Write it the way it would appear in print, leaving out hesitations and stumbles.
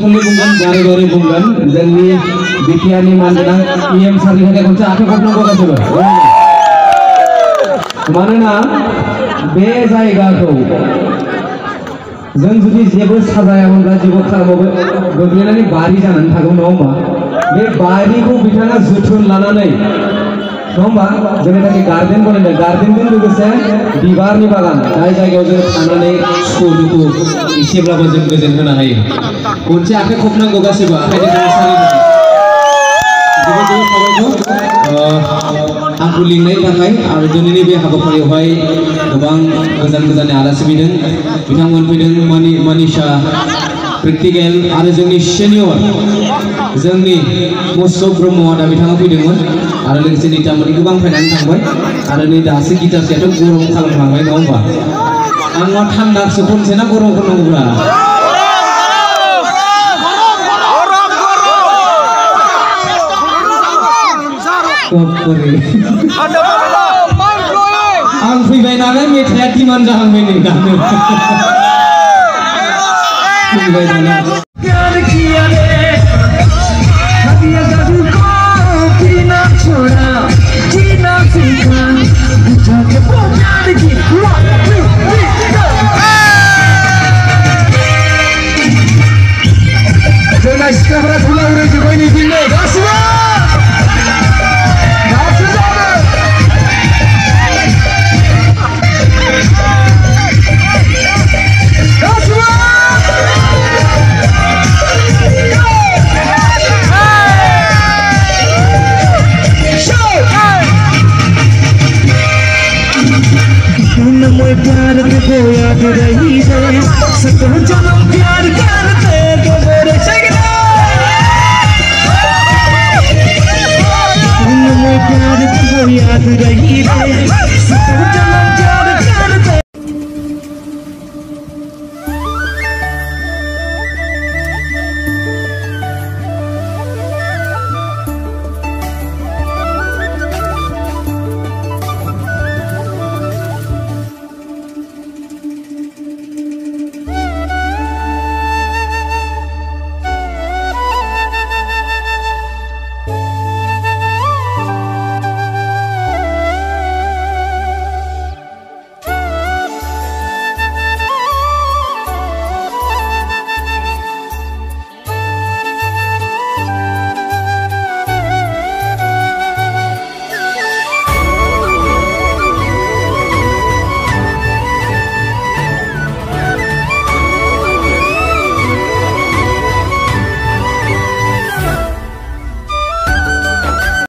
खनले बुंगोन बारे बारे बुंगोन जोंनि बिटिआरनि मानगोनां PM सारनि थाखाय खनसे आखाइ खबनांगौ गासैबो मानोना बे जायगाखौ जों जुदि जेबो साजायामोनब्ला जेबो खालामाबो गोग्लैनानै बारि जानानै थागौ नङा होमबा बे बारिखौ बिथाङा जोथोन लानानै नङा होमबा जोंनि थाखाय गार्डेन बनायदों गार्डेनजों लोगोसे बिबारनि बागान जाय जायगायाव जों थानानै सुखु दुखु एसेब्लाबो जों गोजोन होनो हायो खनसे आखाइ खबनांगौ गासैबो आखाइजों आंखौ लिंनायनि थाखाय आरो दिनैनि बे हाबाफारियावहाय गोबां गोजान गोजाननि आलासि फैदों बिथांमोन फैदों मनीषा प्रेक्टिकल आरो जोंनि सिनियर जोंनि मुसुक ब्रह्म दा बिथाङा फैदोंमोन आरो लोगोसे नितामणि गोबां फैनानै थांबाय आरो नै दासो गिटारसेयाथ' गरम खालामलांबाय नङा होमबा आंनाव थान्दासो खनसे ना गरम खननांगौब्रा आं फैबाय नालाय मेथाइया डिमान्ड जाहांबाय नै दानो फैबाय नालाय जोंना सिख्लाफोरा थुला उरायजोब्बाय नै दिनै गासिबो